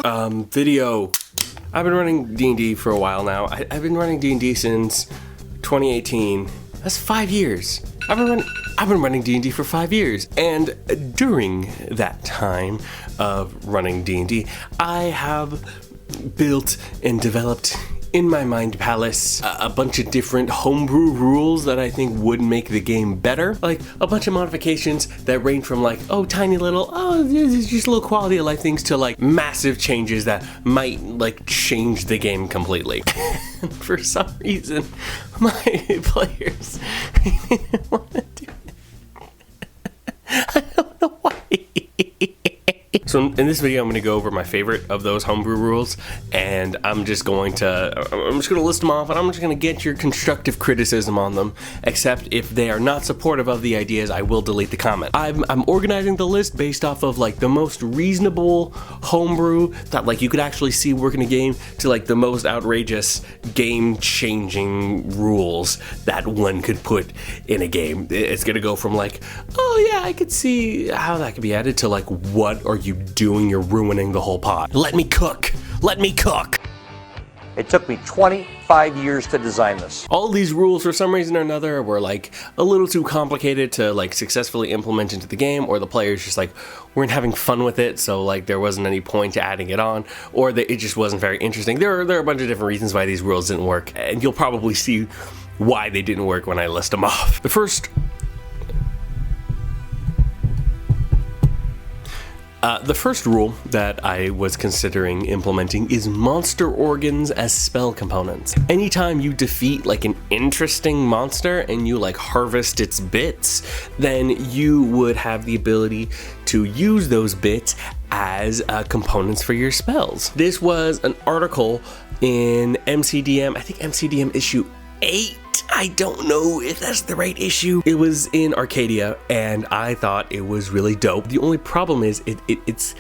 Video. I've been running D&D for a while now. I've been running D&D since 2018. That's 5 years. I've been running D&D for 5 years. And during that time of running D&D, I have built and developed in my mind palace a bunch of different homebrew rules that I think would make the game better. Like a bunch of modifications that range from like, oh, tiny little, oh, just little quality of life things to like massive changes that might like change the game completely. And for some reason, my players didn't want to do it. I don't know why. So in this video, I'm going to go over my favorite of those homebrew rules, and I'm just going to list them off, and I'm just going to get your constructive criticism on them, except if they are not supportive of the ideas, I will delete the comment. I'm organizing the list based off of like the most reasonable homebrew that like you could actually see work in a game to like the most outrageous game-changing rules that one could put in a game. It's going to go from like, oh yeah, I could see how that could be added to like, what are you doing? You're ruining the whole pot. Let me cook. Let me cook. It took me 25 years to design this. All these rules, for some reason or another, were like a little too complicated to like successfully implement into the game, or the players just like weren't having fun with it, so like there wasn't any point to adding it on, or that it just wasn't very interesting. There are a bunch of different reasons why these rules didn't work, and you'll probably see why they didn't work when I list them off. The first rule that I was considering implementing is monster organs as spell components. Anytime you defeat like an interesting monster and you like harvest its bits, then you would have the ability to use those bits as components for your spells. This was an article in MCDM, I think MCDM issue 8. I don't know if that's the right issue. It was in Arcadia, and I thought it was really dope. The only problem is it's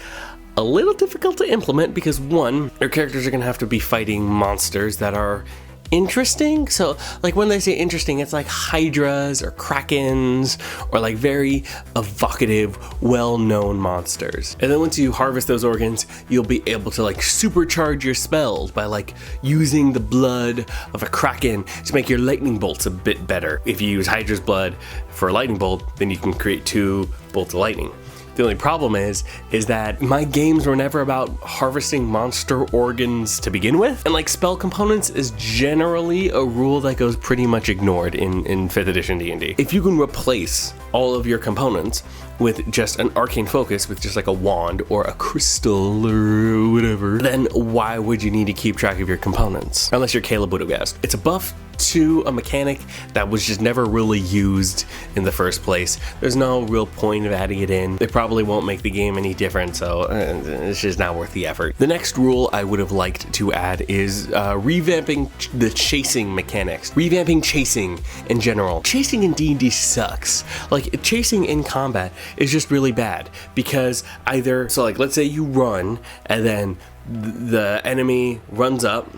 a little difficult to implement because one, your characters are gonna have to be fighting monsters that are interesting. So like when they say interesting, it's like hydras or krakens or like very evocative, well-known monsters. And then once you harvest those organs, you'll be able to like supercharge your spells by like using the blood of a kraken to make your lightning bolts a bit better. If you use hydra's blood for a lightning bolt, then you can create 2 bolts of lightning. The only problem is that my games were never about harvesting monster organs to begin with, and like spell components is generally a rule that goes pretty much ignored in 5th edition D&D. If you can replace all of your components with just an arcane focus, with just like a wand or a crystal or whatever, then why would you need to keep track of your components? Unless you're Caleb Widogast. It's a buff to a mechanic that was just never really used in the first place. There's no real point of adding it in. It probably won't make the game any different, so it's just not worth the effort. The next rule I would have liked to add is revamping the chasing mechanics. Revamping chasing in general. Chasing in D&D sucks. Like, chasing in combat is just really bad because either, so like let's say you run and then the enemy runs up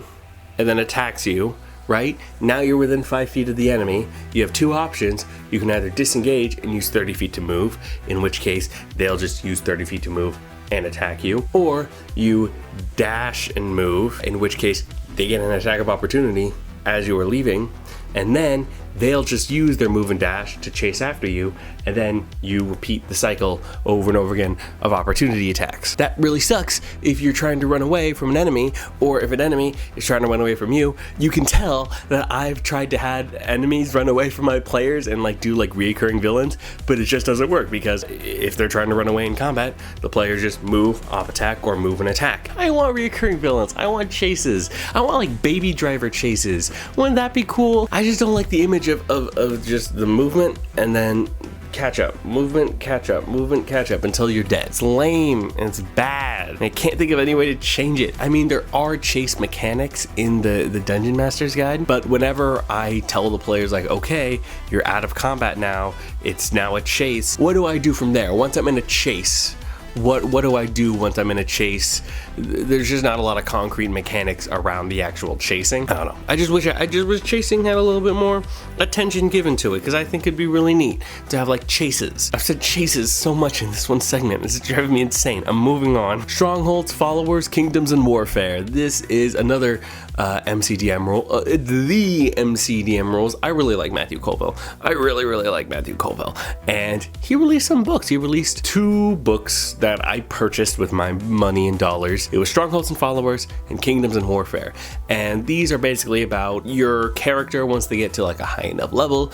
and then attacks you, right? Now you're within 5 feet of the enemy. You have 2 options. You can either disengage and use 30 feet to move, in which case they'll just use 30 feet to move and attack you, or you dash and move, in which case they get an attack of opportunity as you are leaving, and then they'll just use their move and dash to chase after you, and then you repeat the cycle over and over again of opportunity attacks. That really sucks if you're trying to run away from an enemy, or if an enemy is trying to run away from you. You can tell that I've tried to have enemies run away from my players and like do like reoccurring villains, but it just doesn't work because if they're trying to run away in combat, the players just move, off attack, or move and attack. I want reoccurring villains. I want chases. I want like Baby Driver chases. Wouldn't that be cool? I just don't like the image of just the movement and then catch up, movement, catch up, movement, catch up until you're dead. It's lame and it's bad. I can't think of any way to change it. I mean, there are chase mechanics in the Dungeon Master's Guide, but whenever I tell the players like, okay, you're out of combat now, it's now a chase, what do I do from there? Once I'm in a chase, what do I do once I'm in a chase? There's just not a lot of concrete mechanics around the actual chasing. I don't know. I just wish chasing had a little bit more attention given to it, because I think it'd be really neat to have like chases. I've said chases so much in this one segment. It's driving me insane. I'm moving on. Strongholds, followers, kingdoms, and warfare. This is another MCDM rule. The MCDM rules. I really like Matthew Colville. I really like Matthew Colville. And he released some books. He released 2 books that I purchased with my money and dollars. It was Strongholds and Followers and Kingdoms and Warfare. And these are basically about your character, once they get to like a high enough level,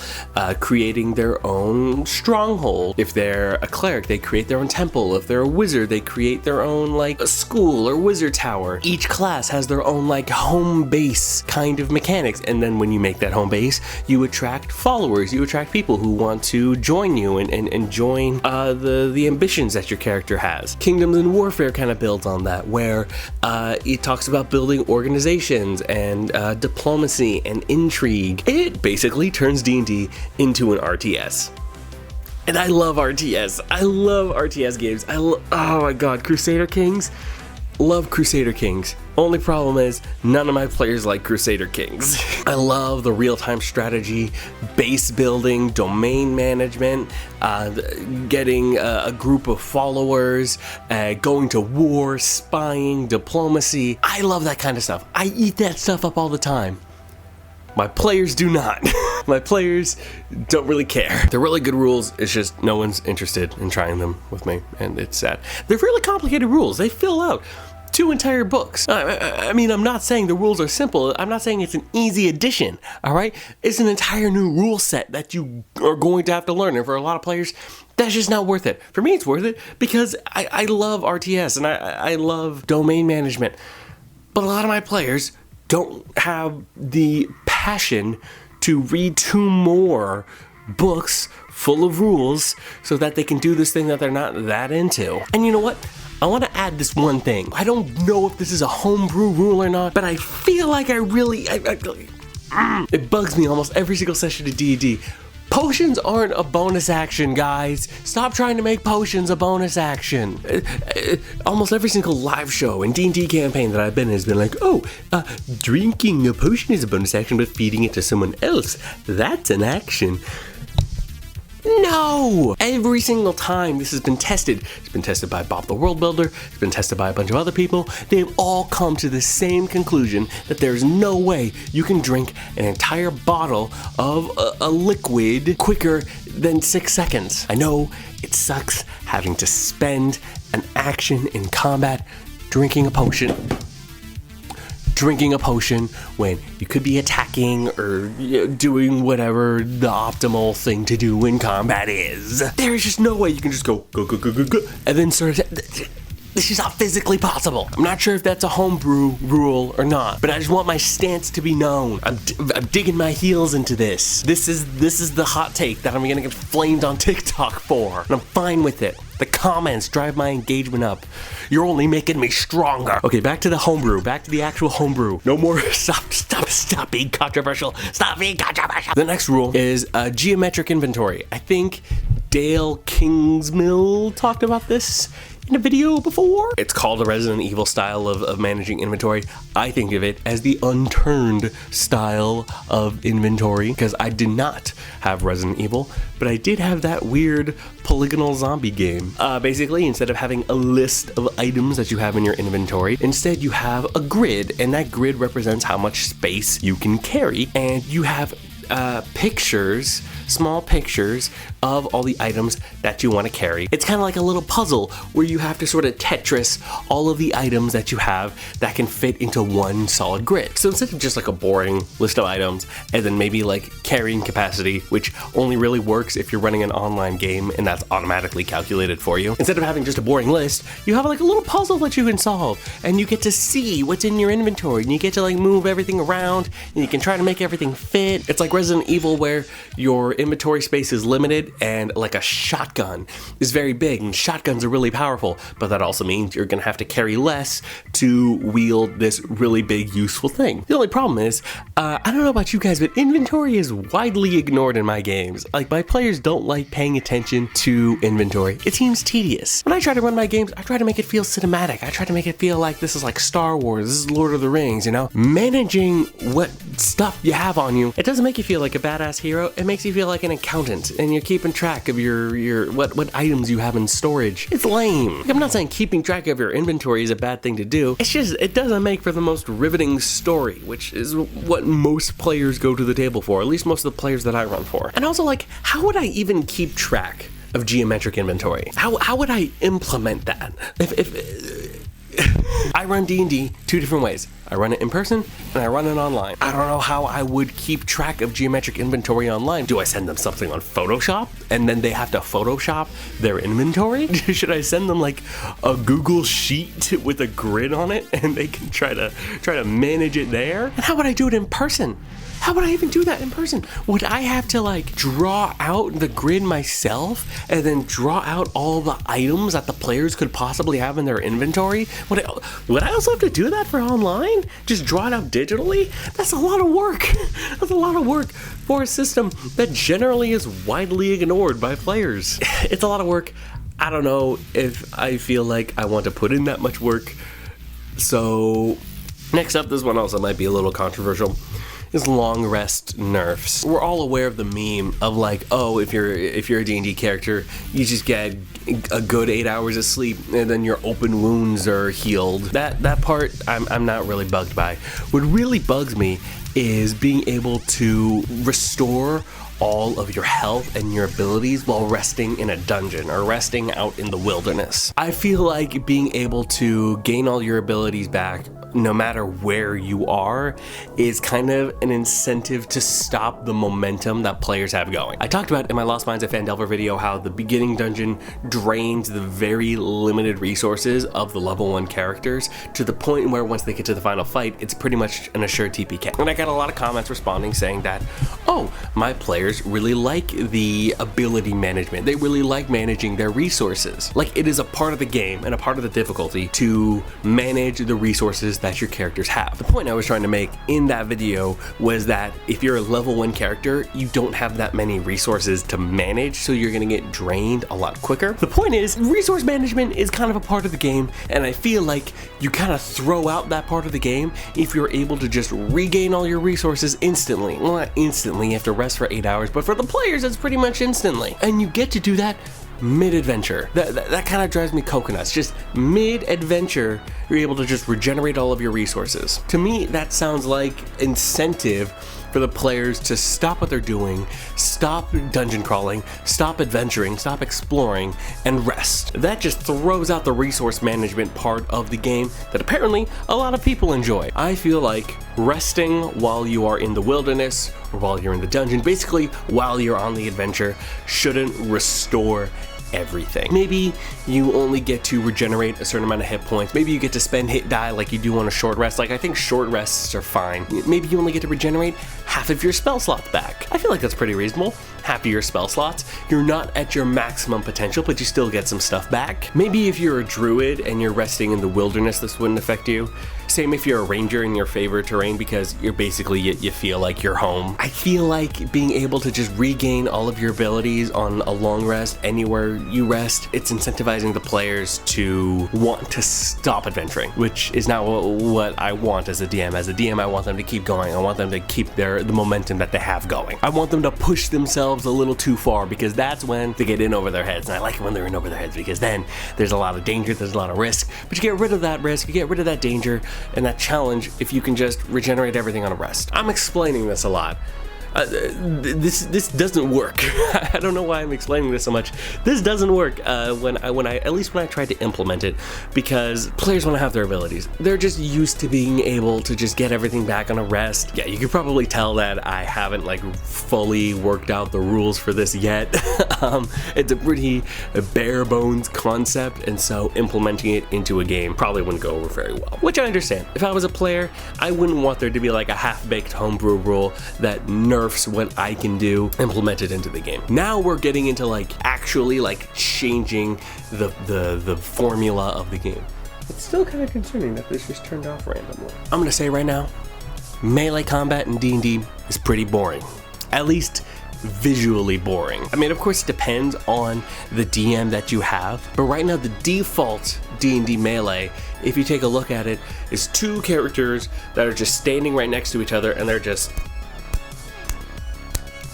creating their own stronghold. If they're a cleric, they create their own temple. If they're a wizard, they create their own like a school or wizard tower. Each class has their own like home base kind of mechanics. And then when you make that home base, you attract followers. You attract people who want to join you and join the ambitions that your character has. Kingdoms and Warfare kind of builds on that, where it talks about building organizations and diplomacy and intrigue. It basically turns D&D into an RTS. And I love RTS. I love RTS games. Oh my god, Crusader Kings. Love Crusader Kings. Only problem is, none of my players like Crusader Kings. I love the real-time strategy, base building, domain management, getting a group of followers, going to war, spying, diplomacy. I love that kind of stuff. I eat that stuff up all the time. My players do not. My players don't really care. They're really good rules, it's just no one's interested in trying them with me, and it's sad. They're really complicated rules. They fill out 2 entire books. I mean, I'm not saying the rules are simple. I'm not saying it's an easy addition, all right? It's an entire new rule set that you are going to have to learn, and for a lot of players, that's just not worth it. For me, it's worth it because I love RTS, and I love domain management, but a lot of my players don't have the passion to read 2 more books full of rules so that they can do this thing that they're not that into. And you know what? I want to add this one thing. I don't know if this is a homebrew rule or not, but I feel like it bugs me almost every single session of D&D. Potions aren't a bonus action, guys. Stop trying to make potions a bonus action. Almost every single live show and D&D campaign that I've been in has been like, drinking a potion is a bonus action, but feeding it to someone else, that's an action. No! Every single time this has been tested. It's been tested by Bob the World Builder. It's been tested by a bunch of other people. They've all come to the same conclusion that there's no way you can drink an entire bottle of a liquid quicker than 6 seconds. I know it sucks having to spend an action in combat drinking a potion when you could be attacking or doing whatever the optimal thing to do in combat is. There's just no way you can just go, and then sort of... This is not physically possible. I'm not sure if that's a homebrew rule or not, but I just want my stance to be known. I'm digging my heels into this. This is the hot take that I'm gonna get flamed on TikTok for, and I'm fine with it. The comments drive my engagement up. You're only making me stronger. Okay, back to the homebrew. Back to the actual homebrew. No more. Stop being controversial. Stop being controversial. The next rule is geometric inventory. I think Dale Kingsmill talked about this in a video before. It's called a Resident Evil style of managing inventory. I think of it as the unturned style of inventory because I did not have Resident Evil, but I did have that weird polygonal zombie game. Basically, instead of having a list of items that you have in your inventory, instead you have a grid, and that grid represents how much space you can carry, and you have pictures, small pictures of all the items that you want to carry. It's kind of like a little puzzle where you have to sort of Tetris all of the items that you have that can fit into one solid grid. So instead of just like a boring list of items and then maybe like carrying capacity, which only really works if you're running an online game and that's automatically calculated for you, instead of having just a boring list, you have like a little puzzle that you can solve, and you get to see what's in your inventory, and you get to like move everything around, and you can try to make everything fit. It's like Resident Evil where your inventory space is limited, and like a shotgun is very big, and shotguns are really powerful, but that also means you're gonna have to carry less to wield this really big, useful thing. The only problem is, I don't know about you guys, but inventory is widely ignored in my games. Like, my players don't like paying attention to inventory. It seems tedious. When I try to run my games, I try to make it feel cinematic. I try to make it feel like this is like Star Wars, this is Lord of the Rings, you know? Managing what stuff you have on you, it doesn't make you feel like a badass hero, it makes you feel like an accountant, and you're keeping track of your what items you have in storage. It's lame. Like, I'm not saying keeping track of your inventory is a bad thing to do, it's just, it doesn't make for the most riveting story, which is what most players go to the table for, at least most of the players that I run for. And also, like, how would I even keep track of geometric inventory? How would I implement that? If I run D&D two different ways. I run it in person and I run it online. I don't know how I would keep track of geometric inventory online. Do I send them something on Photoshop and then they have to Photoshop their inventory? Should I send them like a Google sheet with a grid on it and they can try to manage it there? And how would I do it in person? How would I even do that in person? Would I have to like draw out the grid myself and then draw out all the items that the players could possibly have in their inventory? Would I also have to do that for online? Just draw it out digitally? That's a lot of work. That's a lot of work for a system that generally is widely ignored by players. It's a lot of work. I don't know if I feel like I want to put in that much work. So next up, this one also might be a little controversial, is long rest nerfs. We're all aware of the meme of like, oh, if you're a D&D character, you just get a good 8 hours of sleep and then your open wounds are healed. That part I'm not really bugged by. What really bugs me is being able to restore all of your health and your abilities while resting in a dungeon or resting out in the wilderness. I feel like being able to gain all your abilities back no matter where you are is kind of an incentive to stop the momentum that players have going. I talked about in my Lost Mines of Phandelver video how the beginning dungeon drains the very limited resources of the level 1 characters to the point where once they get to the final fight, it's pretty much an assured TPK. And I got a lot of comments responding saying that, oh, my players really like the ability management. They really like managing their resources. Like, it is a part of the game and a part of the difficulty to manage the resources that your characters have. The point I was trying to make in that video was that if you're a level 1 character, you don't have that many resources to manage, so you're gonna get drained a lot quicker. The point is, resource management is kind of a part of the game, and I feel like you kind of throw out that part of the game if you're able to just regain all your resources instantly. Well, not instantly, you have to rest for 8 hours, but for the players, it's pretty much instantly. And you get to do that mid-adventure. That kind of drives me coconuts. Just mid-adventure, you're able to just regenerate all of your resources. To me, that sounds like incentive for the players to stop what they're doing, stop dungeon crawling, stop adventuring, stop exploring, and rest. That just throws out the resource management part of the game that apparently a lot of people enjoy. I feel like resting while you are in the wilderness or while you're in the dungeon, basically while you're on the adventure, shouldn't restore everything. Maybe you only get to regenerate a certain amount of hit points. Maybe you get to spend hit die like you do on a short rest. Like, I think short rests are fine. Maybe you only get to regenerate half of your spell slots back. I feel like that's pretty reasonable. Half of your spell slots. You're not at your maximum potential, but you still get some stuff back. Maybe if you're a druid and you're resting in the wilderness, this wouldn't affect you. Same if you're a ranger in your favorite terrain, because you're basically, you feel like you're home. I feel like being able to just regain all of your abilities on a long rest anywhere you rest, it's incentivizing the players to want to stop adventuring, which is not what I want as a DM. As a DM, I want them to keep going. I want them to keep the momentum that they have going. I want them to push themselves a little too far, because that's when they get in over their heads. And I like it when they're in over their heads, because then there's a lot of danger, there's a lot of risk, but you get rid of that risk, you get rid of that danger and that challenge if you can just regenerate everything on a rest. I'm explaining this a lot. This doesn't work. I don't know why I'm explaining this so much. This doesn't work when I tried to implement it, because players want to have their abilities. They're just used to being able to just get everything back on a rest. Yeah, you could probably tell that I haven't like fully worked out the rules for this yet. It's a pretty bare bones concept, and so implementing it into a game probably wouldn't go over very well, which I understand. If I was a player, I wouldn't want there to be like a half-baked homebrew rule that nerfs nerfs what I can do implemented into the game. Now we're getting into like actually like changing the formula of the game. It's still kind of concerning that this just turned off randomly. I'm gonna say right now, melee combat in D&D is pretty boring. At least visually boring. I mean, of course, it depends on the DM that you have, but right now the default D&D melee, if you take a look at it, is two characters that are just standing right next to each other and they're just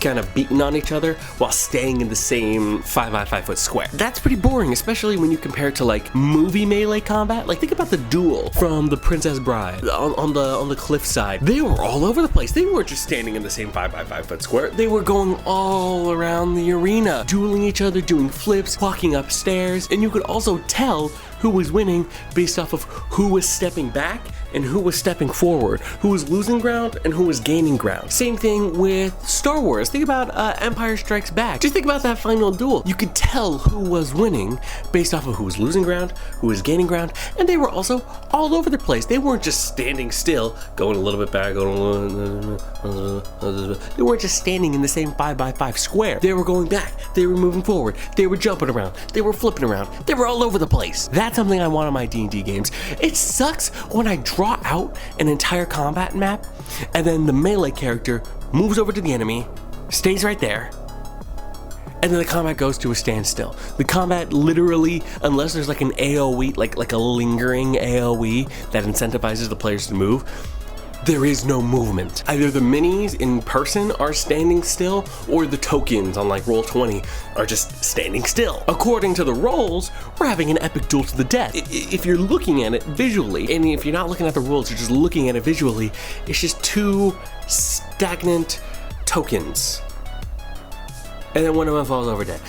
kind of beating on each other while staying in the same 5x5 foot square. That's pretty boring, especially when you compare it to like movie melee combat. Like think about the duel from The Princess Bride on the cliffside. They were all over the place. They weren't just standing in the same 5x5 foot square. They were going all around the arena, dueling each other, doing flips, walking upstairs, and you could also tell who was winning based off of who was stepping back and who was stepping forward, who was losing ground and who was gaining ground. Same thing with Star Wars. Think about Empire Strikes Back. Just think about that final duel. You could tell who was winning based off of who was losing ground, who was gaining ground, and they were also all over the place. They weren't just standing still, going a little bit back, they weren't just standing in the same 5x5 square. They were going back, they were moving forward, they were jumping around, they were flipping around, they were all over the place. That's something I want in my D&D games. It sucks when I draw out an entire combat map and then the melee character moves over to the enemy, stays right there, and then the combat goes to a standstill. The combat literally, unless there's like an AoE, like a lingering AoE that incentivizes the players to move, there is no movement. Either the minis in person are standing still, or the tokens on like Roll20 are just standing still. According to the rolls, we're having an epic duel to the death. If you're looking at it visually, and if you're not looking at the rules, you're just looking at it visually, it's just two stagnant tokens. And then one of them falls over dead.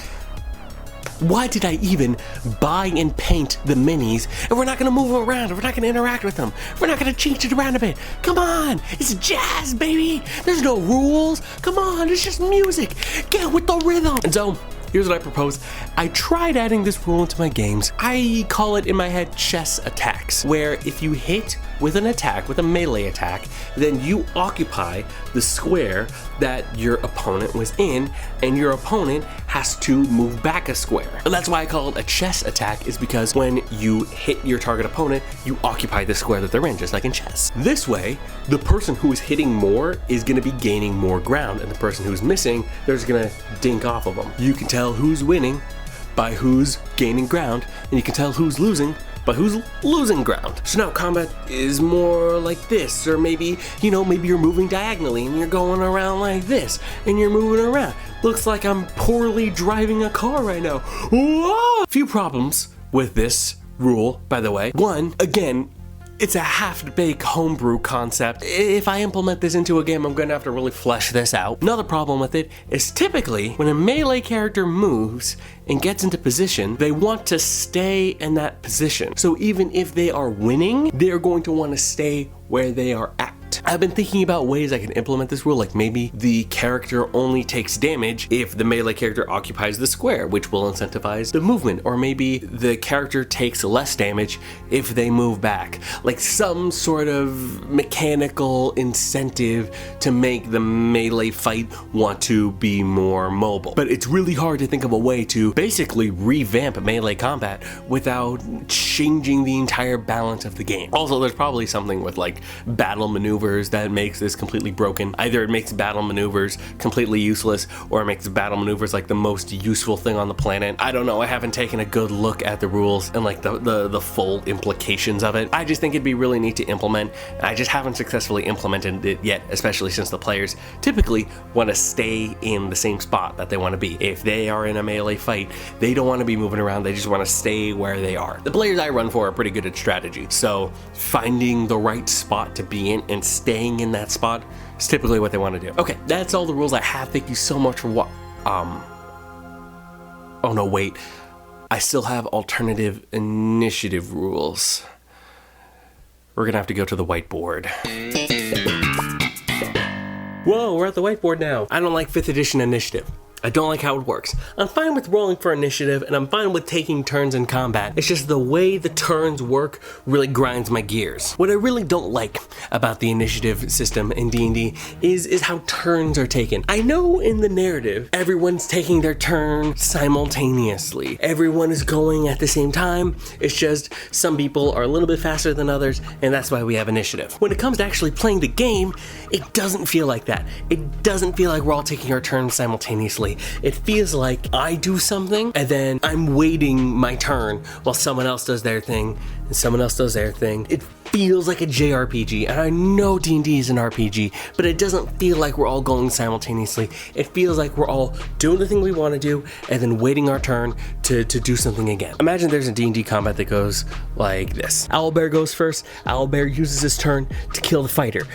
Why did I even buy and paint the minis if we're not gonna move them around, if we're not gonna interact with them, if we're not gonna change it around a bit? Come on, it's jazz, baby. There's no rules. Come on, it's just music. Get with the rhythm. And so, here's what I propose. I tried adding this rule into my games. I call it in my head chess attacks, where if you hit with an attack, with a melee attack, then you occupy the square that your opponent was in, and your opponent has to move back a square. And that's why I call it a chess attack, is because when you hit your target opponent, you occupy the square that they're in, just like in chess. This way, the person who is hitting more is gonna be gaining more ground, and the person who's missing, they're just gonna dink off of them. You can tell who's winning by who's gaining ground, and you can tell who's losing by who's losing ground. So now combat is more like this, or maybe, maybe you're moving diagonally and you're going around like this, and you're moving around. Looks like I'm poorly driving a car right now. Whoa! Few problems with this rule, by the way. One, again, it's a half-baked homebrew concept. If I implement this into a game, I'm gonna have to really flesh this out. Another problem with it is typically when a melee character moves and gets into position, they want to stay in that position. So even if they are winning, they're going to want to stay where they are at. I've been thinking about ways I can implement this rule, like maybe the character only takes damage if the melee character occupies the square, which will incentivize the movement, or maybe the character takes less damage if they move back. Like some sort of mechanical incentive to make the melee fight want to be more mobile. But it's really hard to think of a way to basically revamp melee combat without changing the entire balance of the game. Also, there's probably something with like battle maneuvers that makes this completely broken. Either it makes battle maneuvers completely useless, or it makes battle maneuvers like the most useful thing on the planet. I don't know, I haven't taken a good look at the rules and like the full implications of it. I just think it'd be really neat to implement. I just haven't successfully implemented it yet, especially since the players typically want to stay in the same spot that they want to be. If they are in a melee fight, they don't want to be moving around, they just want to stay where they are. The players I run for are pretty good at strategy, so finding the right spot to be in and staying in that spot is typically what they want to do. Okay, that's all the rules I have. Thank you so much for oh no, wait. I still have alternative initiative rules. We're gonna have to go to the whiteboard. Whoa, we're at the whiteboard now. I don't like 5th edition initiative. I don't like how it works. I'm fine with rolling for initiative, and I'm fine with taking turns in combat. It's just the way the turns work really grinds my gears. What I really don't like about the initiative system in D&D is how turns are taken. I know in the narrative, everyone's taking their turn simultaneously. Everyone is going at the same time. It's just some people are a little bit faster than others, and that's why we have initiative. When it comes to actually playing the game, it doesn't feel like that. It doesn't feel like we're all taking our turns simultaneously. It feels like I do something, and then I'm waiting my turn while someone else does their thing, and someone else does their thing. It feels like a JRPG, and I know D&D is an RPG, but it doesn't feel like we're all going simultaneously. It feels like we're all doing the thing we want to do, and then waiting our turn to do something again. Imagine there's a D&D combat that goes like this. Owlbear goes first. Owlbear uses his turn to kill the fighter.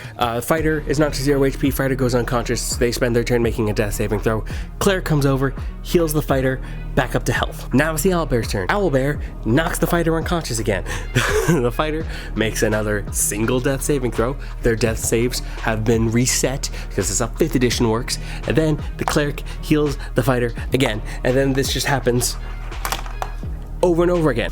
Fighter is not to 0 HP. Fighter goes unconscious. They spend their turn making a death saving throw. Cleric comes over, heals the fighter, back up to health. Now it's the Owlbear's turn. Owlbear knocks the fighter unconscious again. The fighter makes another single death saving throw. Their death saves have been reset because it's how 5th edition works. And then the cleric heals the fighter again. And then this just happens over and over again.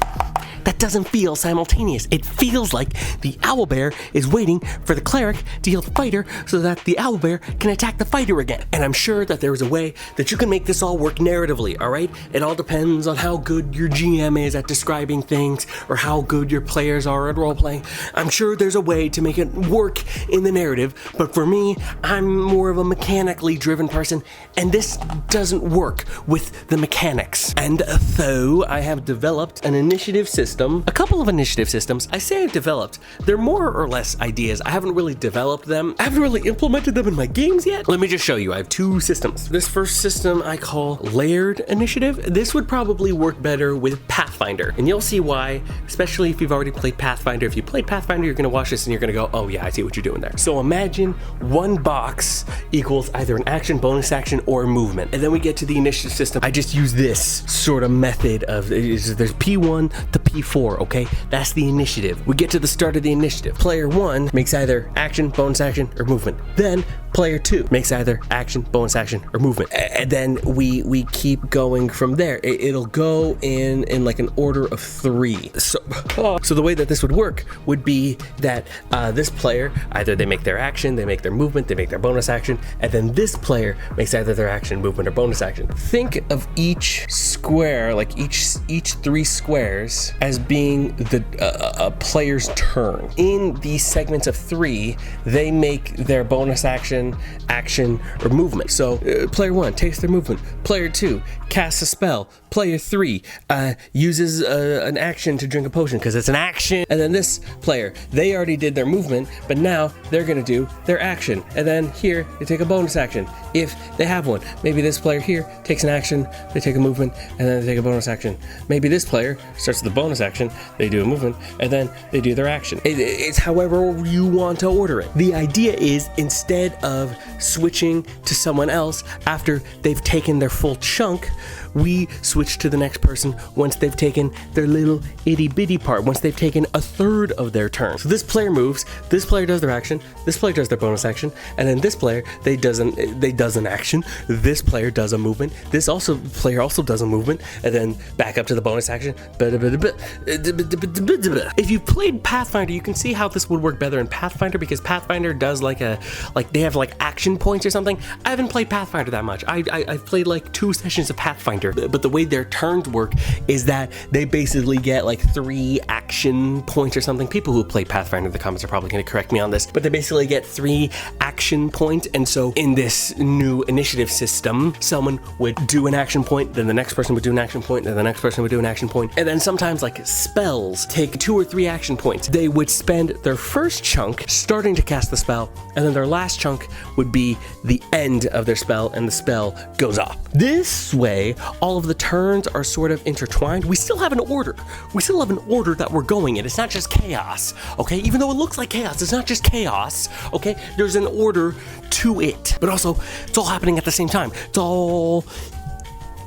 That doesn't feel simultaneous. It feels like the owlbear is waiting for the cleric to heal the fighter so that the owlbear can attack the fighter again. And I'm sure that there is a way that you can make this all work narratively, alright? It all depends on how good your GM is at describing things or how good your players are at role-playing. I'm sure there's a way to make it work in the narrative, but for me, I'm more of a mechanically driven person, and this doesn't work with the mechanics. And though I have developed an initiative system, a couple of initiative systems. I say I've developed. They're more or less ideas. I haven't really developed them. I haven't really implemented them in my games yet. Let me just show you. I have 2 systems. This first system I call Layered Initiative. This would probably work better with Pathfinder, and you'll see why, especially if you've already played Pathfinder. If you played Pathfinder, you're going to watch this and you're going to go, oh yeah, I see what you're doing there. So imagine one box equals either an action, bonus action, or movement. And then we get to the initiative system. I just use this sort of method of, there's P1 to P4, okay? That's the initiative. We get to the start of the initiative. Player 1 makes either action, bonus action, or movement. Then player 2 makes either action, bonus action, or movement. And then we keep going from there. It'll go in like an order of 3. So the way that this would work would be that this player, either they make their action, they make their movement, they make their bonus action, and then this player makes either their action, movement, or bonus action. Think of each square, like each 3 squares, as being a player's turn. In these segments of 3, they make their bonus action, or movement. So player 1 takes their movement. Player 2 casts a spell. Player 3 uses an action to drink a potion because it's an action. And then this player, they already did their movement, but now they're going to do their action. And then here, they take a bonus action if they have one. Maybe this player here takes an action, they take a movement, and then they take a bonus action. Maybe this player starts with the bonus action, they do a movement, and then they do their action. It's however you want to order it. The idea is, instead of switching to someone else after they've taken their full chunk, we switch to the next person once they've taken their little itty bitty part, once they've taken a third of their turn. So this player moves, this player does their action, this player does their bonus action, and then this player, they does an action, this player does a movement, this player also does a movement, and then back up to the bonus action. If you've played Pathfinder, you can see how this would work better in Pathfinder, because Pathfinder does they have action points or something. I haven't played Pathfinder that much. I've played 2 sessions of Pathfinder, but the way their turns work is that they basically get 3 action points or something. People who play Pathfinder in the comments are probably going to correct me on this, but they basically get 3 action points. And so in this new initiative system, someone would do an action point, then the next person would do an action point, then the next person would do an action point, and then sometimes spells take 2 or 3 action points. They would spend their first chunk starting to cast the spell, and then their last chunk would be the end of their spell, and the spell goes off. This way, all of the turns are sort of intertwined. We still have an order. We still have an order that we're going in. It's not just chaos, okay? Even though it looks like chaos, it's not just chaos, okay? There's an order to it. But also, it's all happening at the same time. It's all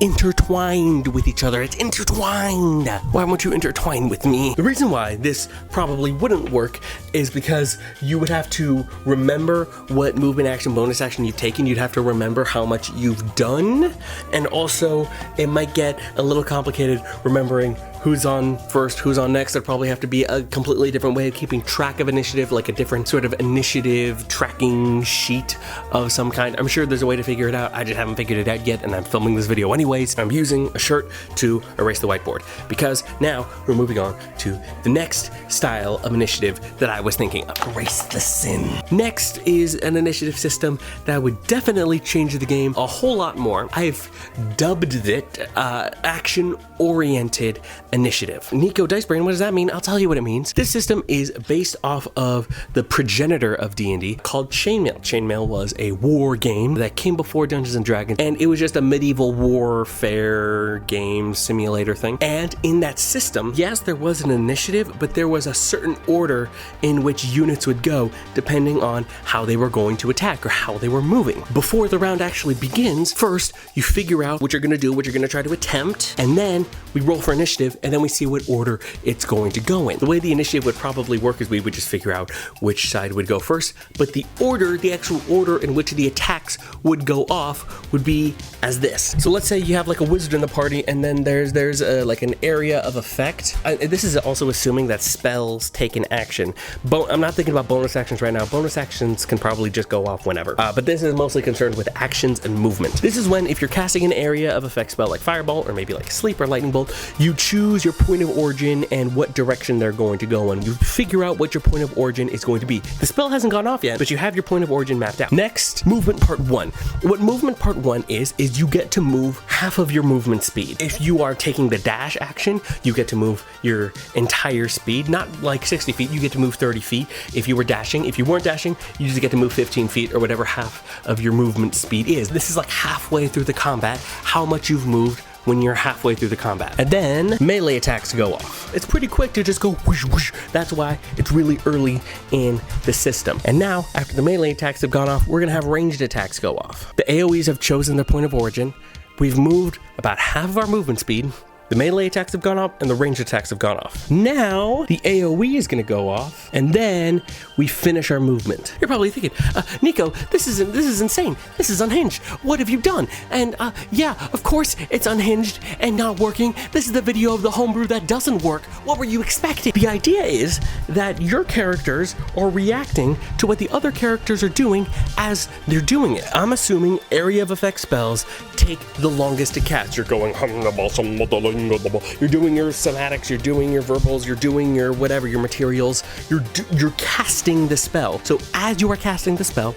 intertwined with each other. It's intertwined. Why won't you intertwine with me? The reason why this probably wouldn't work is because you would have to remember what movement action, bonus action you've taken. You'd have to remember how much you've done. And also, it might get a little complicated remembering who's on first, who's on next. There'd probably have to be a completely different way of keeping track of initiative, like a different sort of initiative tracking sheet of some kind. I'm sure there's a way to figure it out. I just haven't figured it out yet, and I'm filming this video anyways. I'm using a shirt to erase the whiteboard because now we're moving on to the next style of initiative that I was thinking of. Erase the sin. Next is an initiative system that would definitely change the game a whole lot more. I've dubbed it action-oriented initiative. Nico Dicebrain, what does that mean? I'll tell you what it means. This system is based off of the progenitor of D&D called Chainmail. Chainmail was a war game that came before Dungeons & Dragons, and it was just a medieval warfare game simulator thing. And in that system, yes, there was an initiative, but there was a certain order in which units would go depending on how they were going to attack or how they were moving. Before the round actually begins, first you figure out what you're going to do, what you're going to try to attempt, and then we roll for initiative, and then we see what order it's going to go in. The way the initiative would probably work is we would just figure out which side would go first, but the order, the actual order in which the attacks would go off would be as this. So let's say you have like a wizard in the party, and then there's like an area of effect. This is also assuming that spells take an action. I'm not thinking about bonus actions right now. Bonus actions can probably just go off whenever. But this is mostly concerned with actions and movement. This is when if you're casting an area of effect spell like Fireball or maybe like Sleep or Lightning Bolt, you choose your point of origin and what direction they're going to go in. You figure out what your point of origin is going to be. The spell hasn't gone off yet, but you have your point of origin mapped out. Next, movement part 1. What movement part 1 is you get to move half of your movement speed. If you are taking the dash action, you get to move your entire speed, not like 60 feet, you get to move 30 feet. If you were dashing, if you weren't dashing, you just get to move 15 feet or whatever half of your movement speed is. This is like halfway through the combat, how much you've moved when you're halfway through the combat. And then melee attacks go off. It's pretty quick to just go whoosh whoosh. That's why it's really early in the system. And now, after the melee attacks have gone off, we're gonna have ranged attacks go off. The AoEs have chosen their point of origin. We've moved about half of our movement speed. The melee attacks have gone off and the ranged attacks have gone off. Now, the AoE is gonna go off, and then we finish our movement. You're probably thinking, Nico, this is insane. This is unhinged. What have you done? And yeah, of course it's unhinged and not working. This is the video of the homebrew that doesn't work. What were you expecting? The idea is that your characters are reacting to what the other characters are doing as they're doing it. I'm assuming area of effect spells take the longest to cast. You're going, you're doing your somatics, you're doing your verbals, you're doing your whatever, your materials, you're casting the spell. So as you are casting the spell,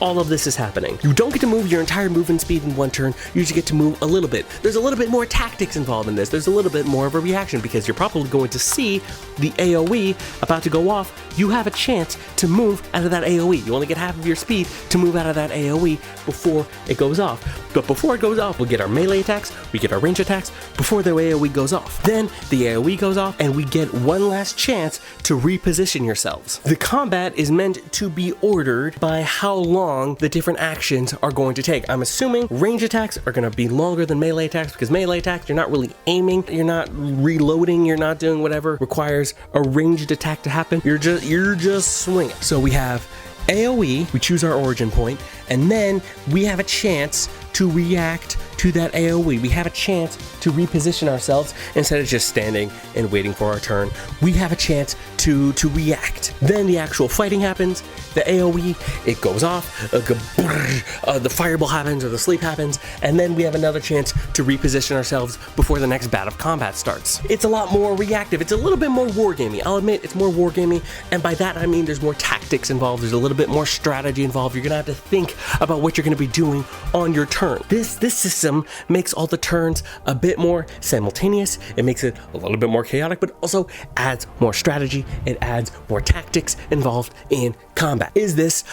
all of this is happening. You don't get to move your entire movement speed in one turn. You just get to move a little bit. There's a little bit more tactics involved in this. There's a little bit more of a reaction because you're probably going to see the AoE about to go off. You have a chance to move out of that AoE. You only get half of your speed to move out of that AoE before it goes off. But before it goes off, we get our melee attacks, we get our range attacks before the AoE goes off. Then the AoE goes off and we get one last chance to reposition yourselves. The combat is meant to be ordered by how long the different actions are going to take. I'm assuming range attacks are going to be longer than melee attacks because melee attacks, you're not really aiming, you're not reloading, you're not doing whatever requires a ranged attack to happen. You're just swinging. So we have AoE, we choose our origin point, and then we have a chance to react to that AoE. We have a chance to reposition ourselves instead of just standing and waiting for our turn. We have a chance to react. Then the actual fighting happens, the AoE, it goes off, the fireball happens or the sleep happens, and then we have another chance to reposition ourselves before the next bat of combat starts. It's a lot more reactive. It's a little bit more wargamey. I'll admit it's more wargamey, and by that I mean there's more tactics involved, there's a little bit more strategy involved. You're gonna have to think about what you're gonna be doing on your turn. This system makes all the turns a bit more simultaneous. It makes it a little bit more chaotic, but also adds more strategy. It adds more tactics involved in combat. Is this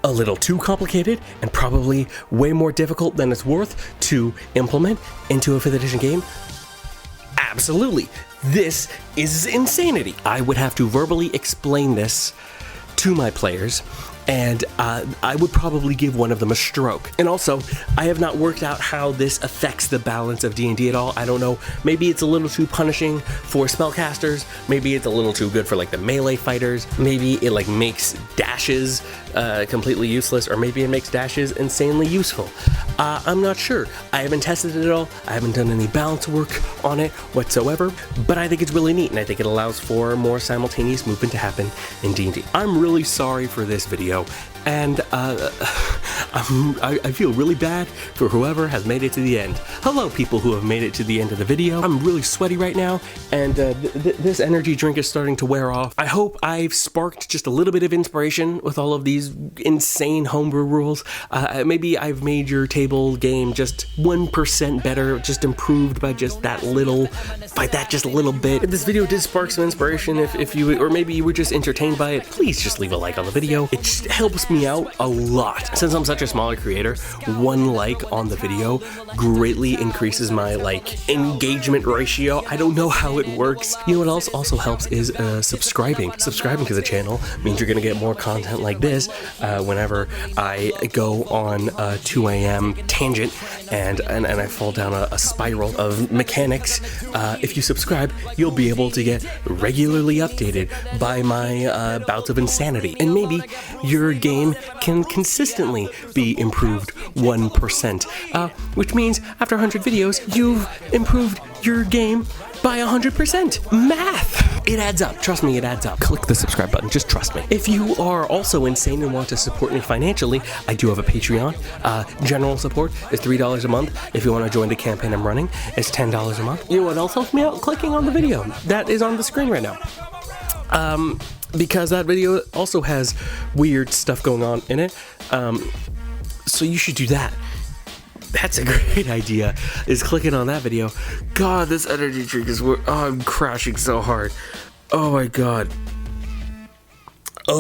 a little too complicated and probably way more difficult than it's worth to implement into a 5th edition game? Absolutely. This is insanity. I would have to verbally explain this to my players, and I would probably give one of them a stroke. And also, I have not worked out how this affects the balance of D&D at all. I don't know, maybe it's a little too punishing for spellcasters, maybe it's a little too good for like the melee fighters, maybe it like makes dashes completely useless, or maybe it makes dashes insanely useful. I'm not sure. I haven't tested it at all. I haven't done any balance work on it whatsoever, but I think it's really neat, and I think it allows for more simultaneous movement to happen in D&D. I'm really sorry for this video, and I feel really bad for whoever has made it to the end. Hello, people who have made it to the end of the video. I'm really sweaty right now, and this energy drink is starting to wear off. I hope I've sparked just a little bit of inspiration with all of these insane homebrew rules. Maybe I've made your table game just 1% better, just improved by just that little, just a little bit. If this video did spark some inspiration, if you, or maybe you were just entertained by it, please just leave a like on the video. It just helps me out a lot. Since I'm such a smaller creator, one like on the video greatly increases my like engagement ratio. I don't know how it works. You know what else also helps is subscribing. Subscribing to the channel means you're gonna get more content like this whenever I go on a 2 a.m. tangent and I fall down a spiral of mechanics. If you subscribe, you'll be able to get regularly updated by my bouts of insanity, and maybe your game can consistently be improved 1%, which means after 100 videos, you've improved your game by 100%. Math! It adds up. Trust me, it adds up. Click the subscribe button. Just trust me. If you are also insane and want to support me financially, I do have a Patreon. General support is $3 a month. If you want to join the campaign I'm running, it's $10 a month. You know what else helps me out? Clicking on the video that is on the screen right now. Because that video also has weird stuff going on in it. So you should do that. That's a great idea, is clicking on that video. God, this energy drink is, I'm crashing so hard. Oh my God.